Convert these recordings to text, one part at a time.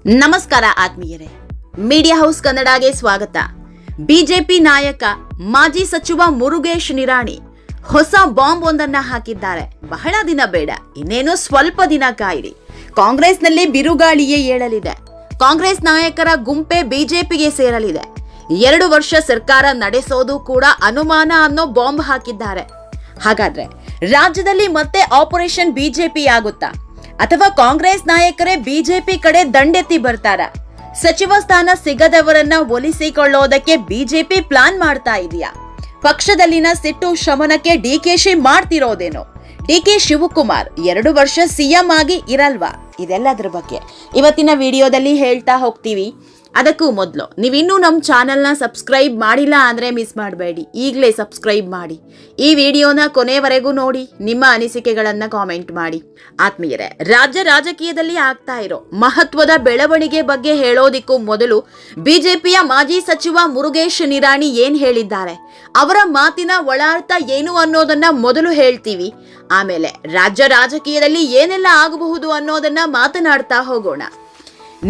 ನಮಸ್ಕಾರ ಆತ್ಮೀಯರೇ, media house ಕನ್ನಡಗೆ ಸ್ವಾಗತ. ಬಿಜೆಪಿ ನಾಯಕ ಮಾಜಿ ಸಚಿವ ಮುರುಗೇಶ್ ನಿರಾಣಿ ಹೊಸ ಬಾಂಬ್ ಒಂದನ್ನ ಹಾಕಿದ್ದಾರೆ. ಬಹಳ ದಿನ ಬೇಡ, ಇನ್ನೇನು ಸ್ವಲ್ಪ ದಿನ ಕಾಯಿರಿ. ಕಾಂಗ್ರೆಸ್ನಲ್ಲಿ ಬಿರುಗಾಳಿಯೇ ಏಳಲಿದೆ. ಕಾಂಗ್ರೆಸ್ ನಾಯಕರ ಗುಂಪೆ ಬಿಜೆಪಿಗೆ ಸೇರಲಿದೆ. 2 ವರ್ಷ ಸರ್ಕಾರ ನಡೆಸೋದು ಕೂಡ ಅನುಮಾನ ಅನ್ನೋ ಬಾಂಬ್ ಹಾಕಿದ್ದಾರೆ. ಹಾಗಾದ್ರೆ ರಾಜ್ಯದಲ್ಲಿ ಮತ್ತೆ ಆಪರೇಷನ್ ಬಿಜೆಪಿ ಆಗುತ್ತಾ, ಅಥವಾ ಕಾಂಗ್ರೆಸ್ ನಾಯಕರೇ ಬಿಜೆಪಿ ಕಡೆ ದಂಡೆತ್ತಿ ಬರ್ತಾರ? ಸಚಿವ ಸ್ಥಾನ ಸಿಗದವರನ್ನ ಒಲಿಸಿಕೊಳ್ಳೋದಕ್ಕೆ ಬಿಜೆಪಿ ಪ್ಲಾನ್ ಮಾಡ್ತಾ ಇದೆಯಾ? ಪಕ್ಷದಲ್ಲಿನ ಸಿಟ್ಟು ಶಮನಕ್ಕೆ ಡಿಕೆಶಿ ಮಾಡ್ತಿರೋದೇನೋ? ಡಿಕೆ ಶಿವಕುಮಾರ್ 2 ವರ್ಷ ಸಿಎಂ ಆಗಿ ಇರಲ್ವಾ? ಇದೆಲ್ಲದರ ಬಗ್ಗೆ ಇವತ್ತಿನ ವಿಡಿಯೋದಲ್ಲಿ ಹೇಳ್ತಾ ಹೋಗ್ತೀವಿ. ಅದಕ್ಕೂ ಮೊದಲು ನೀವಿನ್ನೂ ನಮ್ಮ ಚಾನೆಲ್ನ ಸಬ್ಸ್ಕ್ರೈಬ್ ಮಾಡಿಲ್ಲ ಅಂದರೆ ಮಿಸ್ ಮಾಡಬೇಡಿ, ಈಗಲೇ ಸಬ್ಸ್ಕ್ರೈಬ್ ಮಾಡಿ. ಈ ವಿಡಿಯೋನ ಕೊನೆವರೆಗೂ ನೋಡಿ, ನಿಮ್ಮ ಅನಿಸಿಕೆಗಳನ್ನು ಕಾಮೆಂಟ್ ಮಾಡಿ. ಆತ್ಮೀಯರೇ, ರಾಜ್ಯ ರಾಜಕೀಯದಲ್ಲಿ ಆಗ್ತಾ ಇರೋ ಮಹತ್ವದ ಬೆಳವಣಿಗೆ ಬಗ್ಗೆ ಹೇಳೋದಿಕ್ಕೂ ಮೊದಲು ಬಿಜೆಪಿಯ ಮಾಜಿ ಸಚಿವ ಮುರುಗೇಶ್ ನಿರಾಣಿ ಏನ್ ಹೇಳಿದ್ದಾರೆ, ಅವರ ಮಾತಿನ ಒಳಾರ್ಥ ಏನು ಅನ್ನೋದನ್ನ ಮೊದಲು ಹೇಳ್ತೀವಿ. ಆಮೇಲೆ ರಾಜ್ಯ ರಾಜಕೀಯದಲ್ಲಿ ಏನೆಲ್ಲ ಆಗಬಹುದು ಅನ್ನೋದನ್ನ ಮಾತನಾಡ್ತಾ ಹೋಗೋಣ.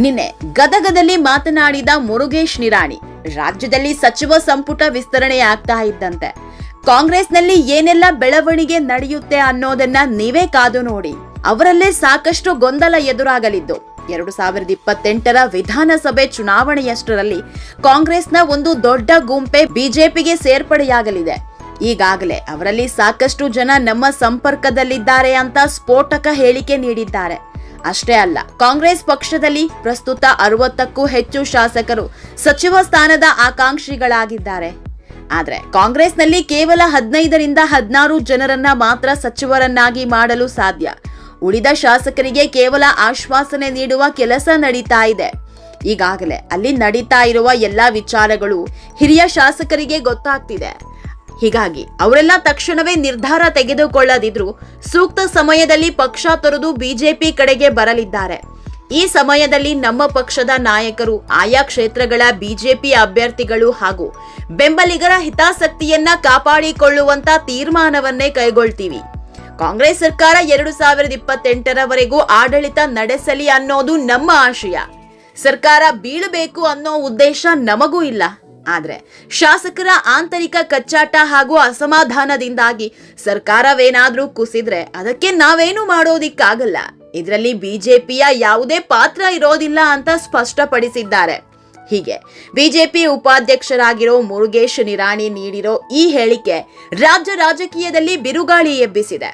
ನಿನ್ನೆ ಗದಗದಲ್ಲಿ ಮಾತನಾಡಿದ ಮುರುಗೇಶ್ ನಿರಾಣಿ, ರಾಜ್ಯದಲ್ಲಿ ಸಚಿವ ಸಂಪುಟ ವಿಸ್ತರಣೆ ಆಗ್ತಾ ಇದ್ದಂತೆ ಕಾಂಗ್ರೆಸ್ನಲ್ಲಿ ಏನೆಲ್ಲ ಬೆಳವಣಿಗೆ ನಡೆಯುತ್ತೆ ಅನ್ನೋದನ್ನ ನೀವೇ ಕಾದು ನೋಡಿ. ಅವರಲ್ಲೇ ಸಾಕಷ್ಟು ಗೊಂದಲ ಎದುರಾಗಲಿದ್ದು 2028ರ ವಿಧಾನಸಭೆ ಚುನಾವಣೆಯಷ್ಟರಲ್ಲಿ ಕಾಂಗ್ರೆಸ್ನ ಒಂದು ದೊಡ್ಡ ಗುಂಪೆ ಬಿಜೆಪಿಗೆ ಸೇರ್ಪಡೆಯಾಗಲಿದೆ. ಈಗಾಗಲೇ ಅವರಲ್ಲಿ ಸಾಕಷ್ಟು ಜನ ನಮ್ಮ ಸಂಪರ್ಕದಲ್ಲಿದ್ದಾರೆ ಅಂತ ಸ್ಫೋಟಕ ಹೇಳಿಕೆ ನೀಡಿದ್ದಾರೆ. ಅಷ್ಟೇ ಅಲ್ಲ, ಕಾಂಗ್ರೆಸ್ ಪಕ್ಷದಲ್ಲಿ ಪ್ರಸ್ತುತ 60ಕ್ಕೂ ಹೆಚ್ಚು ಶಾಸಕರು ಸಚಿವ ಸ್ಥಾನದ ಆಕಾಂಕ್ಷಿಗಳಾಗಿದ್ದಾರೆ. ಆದ್ರೆ ಕಾಂಗ್ರೆಸ್ನಲ್ಲಿ ಕೇವಲ 15ರಿಂದ 16 ಜನರನ್ನ ಮಾತ್ರ ಸಚಿವರನ್ನಾಗಿ ಮಾಡಲು ಸಾಧ್ಯ. ಉಳಿದ ಶಾಸಕರಿಗೆ ಕೇವಲ ಆಶ್ವಾಸನೆ ನೀಡುವ ಕೆಲಸ ನಡೀತಾ ಇದೆ. ಈಗಾಗಲೇ ಅಲ್ಲಿ ನಡೀತಾ ಇರುವ ಎಲ್ಲಾ ವಿಚಾರಗಳು ಹಿರಿಯ ಶಾಸಕರಿಗೆ ಗೊತ್ತಾಗ್ತಿದೆ. ಹೀಗಾಗಿ ಅವರೆಲ್ಲ ತಕ್ಷಣವೇ ನಿರ್ಧಾರ ತೆಗೆದುಕೊಳ್ಳದಿದ್ರು ಸೂಕ್ತ ಸಮಯದಲ್ಲಿ ಪಕ್ಷ ತೊರೆದು ಬಿಜೆಪಿ ಕಡೆಗೆ ಬರಲಿದ್ದಾರೆ. ಈ ಸಮಯದಲ್ಲಿ ನಮ್ಮ ಪಕ್ಷದ ನಾಯಕರು ಆಯಾ ಕ್ಷೇತ್ರಗಳ ಬಿಜೆಪಿ ಅಭ್ಯರ್ಥಿಗಳು ಹಾಗೂ ಬೆಂಬಲಿಗರ ಹಿತಾಸಕ್ತಿಯನ್ನ ಕಾಪಾಡಿಕೊಳ್ಳುವಂತ ತೀರ್ಮಾನವನ್ನೇ ಕೈಗೊಳ್ತೀವಿ. ಕಾಂಗ್ರೆಸ್ ಸರ್ಕಾರ 2028ರವರೆಗೂ ಆಡಳಿತ ನಡೆಸಲಿ ಅನ್ನೋದು ನಮ್ಮ ಆಶಯ. ಸರ್ಕಾರ ಬೀಳಬೇಕು ಅನ್ನೋ ಉದ್ದೇಶ ನಮಗೂ ಇಲ್ಲ. ಆದ್ರೆ ಶಾಸಕರ ಆಂತರಿಕ ಕಚ್ಚಾಟ ಹಾಗೂ ಅಸಮಾಧಾನದಿಂದಾಗಿ ಸರ್ಕಾರವೇನಾದ್ರೂ ಕುಸಿದ್ರೆ ಅದಕ್ಕೆ ನಾವೇನು ಮಾಡೋದಿಕ್ಕಾಗಲ್ಲ. ಇದರಲ್ಲಿ ಬಿಜೆಪಿಯ ಯಾವುದೇ ಪಾತ್ರ ಇರೋದಿಲ್ಲ ಅಂತ ಸ್ಪಷ್ಟಪಡಿಸಿದ್ದಾರೆ. ಹೀಗೆ ಬಿಜೆಪಿ ಉಪಾಧ್ಯಕ್ಷರಾಗಿರೋ ಮುರುಗೇಶ್ ನಿರಾಣಿ ನೀಡಿರೋ ಈ ಹೇಳಿಕೆ ರಾಜ್ಯ ರಾಜಕೀಯದಲ್ಲಿ ಬಿರುಗಾಳಿ ಎಬ್ಬಿಸಿದೆ.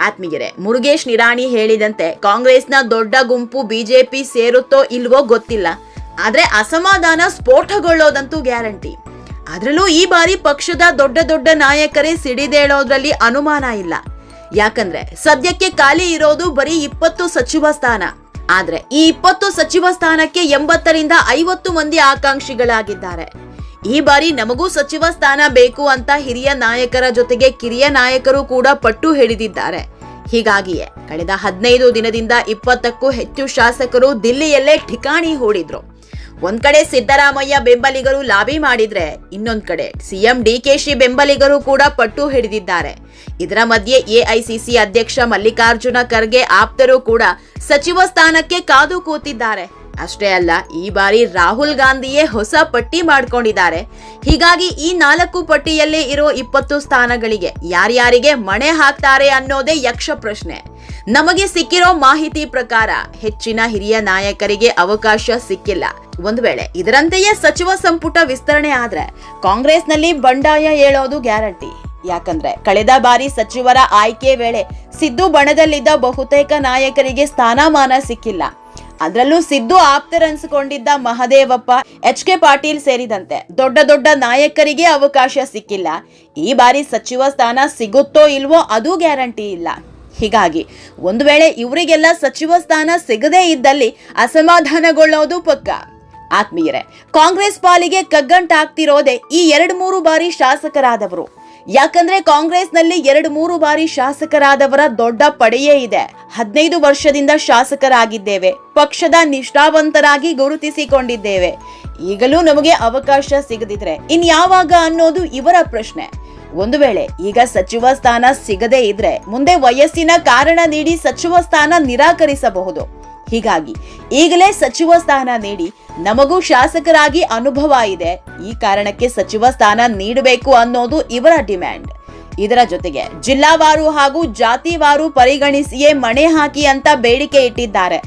ಆತ್ಮೀಯರೇ, ಮುರುಗೇಶ್ ನಿರಾಣಿ ಹೇಳಿದಂತೆ ಕಾಂಗ್ರೆಸ್ನ ದೊಡ್ಡ ಗುಂಪು ಬಿಜೆಪಿ ಸೇರುತ್ತೋ ಇಲ್ವೋ ಗೊತ್ತಿಲ್ಲ, ಆದ್ರೆ ಅಸಮಾಧಾನ ಸ್ಫೋಟಗೊಳ್ಳೋದಂತೂ ಗ್ಯಾರಂಟಿ. ಅದರಲ್ಲೂ ಈ ಬಾರಿ ಪಕ್ಷದ ದೊಡ್ಡ ನಾಯಕರೇ ಸಿಡಿದೇಳೋದ್ರಲ್ಲಿ ಅನುಮಾನ ಇಲ್ಲ. ಯಾಕಂದ್ರೆ ಸದ್ಯಕ್ಕೆ ಖಾಲಿ ಇರೋದು ಬರೀ 20 ಸಚಿವ ಸ್ಥಾನ. ಆದ್ರೆ ಈ 20 ಸಚಿವ ಸ್ಥಾನಕ್ಕೆ 80ರಿಂದ 50 ಮಂದಿ ಆಕಾಂಕ್ಷಿಗಳಾಗಿದ್ದಾರೆ. ಈ ಬಾರಿ ನಮಗೂ ಸಚಿವ ಸ್ಥಾನ ಬೇಕು ಅಂತ ಹಿರಿಯ ನಾಯಕರ ಜೊತೆಗೆ ಕಿರಿಯ ನಾಯಕರು ಕೂಡ ಪಟ್ಟು ಹಿಡಿದಿದ್ದಾರೆ. ಹೀಗಾಗಿಯೇ ಕಳೆದ 15 ದಿನದಿಂದ 20ಕ್ಕೂ ಹೆಚ್ಚು ಶಾಸಕರು ದಿಲ್ಲಿಯಲ್ಲೇ ಠಿಕಾಣಿ ಹೂಡಿದ್ರು. ಒಂದ್ ಕಡೆ ಸಿದ್ದರಾಮಯ್ಯ ಬೆಂಬಲಿಗರು ಲಾಬಿ ಮಾಡಿದ್ರೆ, ಇನ್ನೊಂದ್ ಕಡೆ ಸಿಎಂ ಡಿಕೆಶಿ ಬೆಂಬಲಿಗರು ಕೂಡ ಪಟ್ಟು ಹಿಡಿದಿದ್ದಾರೆ. ಇದರ ಮಧ್ಯೆ ಎಐಸಿಸಿ ಅಧ್ಯಕ್ಷ ಮಲ್ಲಿಕಾರ್ಜುನ ಖರ್ಗೆ ಆಪ್ತರು ಕೂಡ ಸಚಿವ ಸ್ಥಾನಕ್ಕೆ ಕಾದು ಕೂತಿದ್ದಾರೆ. ಅಷ್ಟೇ ಅಲ್ಲ, ಈ ಬಾರಿ ರಾಹುಲ್ ಗಾಂಧಿಯೇ ಹೊಸ ಪಟ್ಟಿ ಮಾಡ್ಕೊಂಡಿದ್ದಾರೆ. ಹೀಗಾಗಿ ಈ 4 ಪಟ್ಟಿಯಲ್ಲೇ ಇರೋ 20 ಸ್ಥಾನಗಳಿಗೆ ಯಾರ್ಯಾರಿಗೆ ಮಣೆ ಹಾಕ್ತಾರೆ ಅನ್ನೋದೇ ಯಕ್ಷ ಪ್ರಶ್ನೆ. ನಮಗೆ ಸಿಕ್ಕಿರೋ ಮಾಹಿತಿ ಪ್ರಕಾರ ಹೆಚ್ಚಿನ ಹಿರಿಯ ನಾಯಕರಿಗೆ ಅವಕಾಶ ಸಿಕ್ಕಿಲ್ಲ. ಒಂದು ವೇಳೆ ಇದರಂತೆಯೇ ಸಚಿವ ಸಂಪುಟ ವಿಸ್ತರಣೆ ಆದ್ರೆ ಕಾಂಗ್ರೆಸ್ನಲ್ಲಿ ಬಂಡಾಯ ಏಳೋದು ಗ್ಯಾರಂಟಿ. ಯಾಕಂದ್ರೆ ಕಳೆದ ಬಾರಿ ಸಚಿವರ ಆಯ್ಕೆ ವೇಳೆ ಸಿದ್ದು ಬಣದಲ್ಲಿದ್ದ ಬಹುತೇಕ ನಾಯಕರಿಗೆ ಸ್ಥಾನಮಾನ ಸಿಕ್ಕಿಲ್ಲ. ಅದರಲ್ಲೂ ಸಿದ್ದು ಆಪ್ತರೆನಿಸಿಕೊಂಡಿದ್ದ ಮಹದೇವಪ್ಪ, HK ಪಾಟೀಲ್ ಸೇರಿದಂತೆ ದೊಡ್ಡ ನಾಯಕರಿಗೆ ಅವಕಾಶ ಸಿಕ್ಕಿಲ್ಲ. ಈ ಬಾರಿ ಸಚಿವ ಸ್ಥಾನ ಸಿಗುತ್ತೋ ಇಲ್ವೋ ಅದು ಗ್ಯಾರಂಟಿ ಇಲ್ಲ. ಹೀಗಾಗಿ ಒಂದು ವೇಳೆ ಇವರಿಗೆಲ್ಲ ಸಚಿವ ಸ್ಥಾನ ಸಿಗದೇ ಇದ್ದಲ್ಲಿ ಅಸಮಾಧಾನಗೊಳ್ಳೋದು ಪಕ್ಕ. ಆತ್ಮೀಯರೇ, ಕಾಂಗ್ರೆಸ್ ಪಾಲಿಗೆ ಕಗ್ಗಂಟಾಗ್ತಿರೋದೆ ಈ 2-3 ಬಾರಿ ಶಾಸಕರಾದವರು. ಯಾಕಂದ್ರೆ ಕಾಂಗ್ರೆಸ್ನಲ್ಲಿ 2-3 ಬಾರಿ ಶಾಸಕರಾದವರ ದೊಡ್ಡ ಪಡೆಯೇ ಇದೆ. 15 ವರ್ಷದಿಂದ ಶಾಸಕರಾಗಿದ್ದೇವೆ, ಪಕ್ಷದ ನಿಷ್ಠಾವಂತರಾಗಿ ಗುರುತಿಸಿಕೊಂಡಿದ್ದೇವೆ. ಈಗಲೂ ನಮಗೆ ಅವಕಾಶ ಸಿಗದಿದ್ರೆ ಇನ್ಯಾವಾಗ ಅನ್ನೋದು ಇವರ ಪ್ರಶ್ನೆ. ಒಂದು ವೇಳೆ ಈಗ ಸಚಿವ ಸ್ಥಾನ ಸಿಗದೇ ಇದ್ರೆ ಮುಂದೆ ವಯಸ್ಸಿನ ಕಾರಣ ನೀಡಿ ಸಚಿವ ಸ್ಥಾನ ನಿರಾಕರಿಸಬಹುದು. ಹೀಗಾಗಿ ಈಗಲೇ ಸಚಿವ ಸ್ಥಾನ ನೀಡಿ, ನಮಗೂ ಶಾಸಕರಾಗಿ ಅನುಭವ ಇದೆ, ಈ ಕಾರಣಕ್ಕೆ ಸಚಿವ ಸ್ಥಾನ ನೀಡಬೇಕು ಅನ್ನೋದು ಇವರ ಡಿಮ್ಯಾಂಡ್. ಇದರ ಜೊತೆಗೆ ಜಿಲ್ಲಾವಾರು ಹಾಗೂ ಜಾತಿವಾರು ಪರಿಗಣಿಸಿಯೇ ಮಣೆ ಹಾಕಿ ಅಂತ ಬೇಡಿಕೆ ಇಟ್ಟಿದ್ದಾರೆ.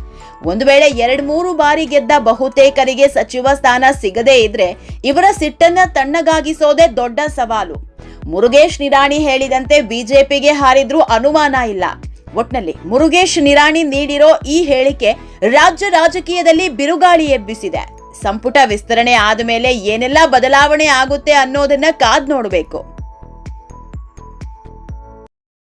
ಒಂದು ವೇಳೆ 2-3 ಬಾರಿ ಗೆದ್ದ ಬಹುತೇಕರಿಗೆ ಸಚಿವ ಸ್ಥಾನ ಸಿಗದೇ ಇದ್ರೆ ಇವರ ಸಿಟ್ಟನ್ನ ತಣ್ಣಗಾಗಿಸೋದೇ ದೊಡ್ಡ ಸವಾಲು. ಮುರುಗೇಶ್ ನಿರಾಣಿ ಹೇಳಿದಂತೆ ಬಿಜೆಪಿಗೆ ಹಾರಿದ್ರೂ ಅನುಮಾನ ಇಲ್ಲ. ಒಟ್ನಲ್ಲಿ ಮುರುಗೇಶ್ ನಿರಾಣಿ ನೀಡಿರೋ ಈ ಹೇಳಿಕೆ ರಾಜ್ಯ ರಾಜಕೀಯದಲ್ಲಿ ಬಿರುಗಾಳಿ ಎಬ್ಬಿಸಿದೆ. ಸಂಪುಟ ವಿಸ್ತರಣೆ ಆದ ಮೇಲೆ ಏನೆಲ್ಲ ಬದಲಾವಣೆ ಆಗುತ್ತೆ ಅನ್ನೋದನ್ನ ಕಾದ್ ನೋಡಬೇಕು.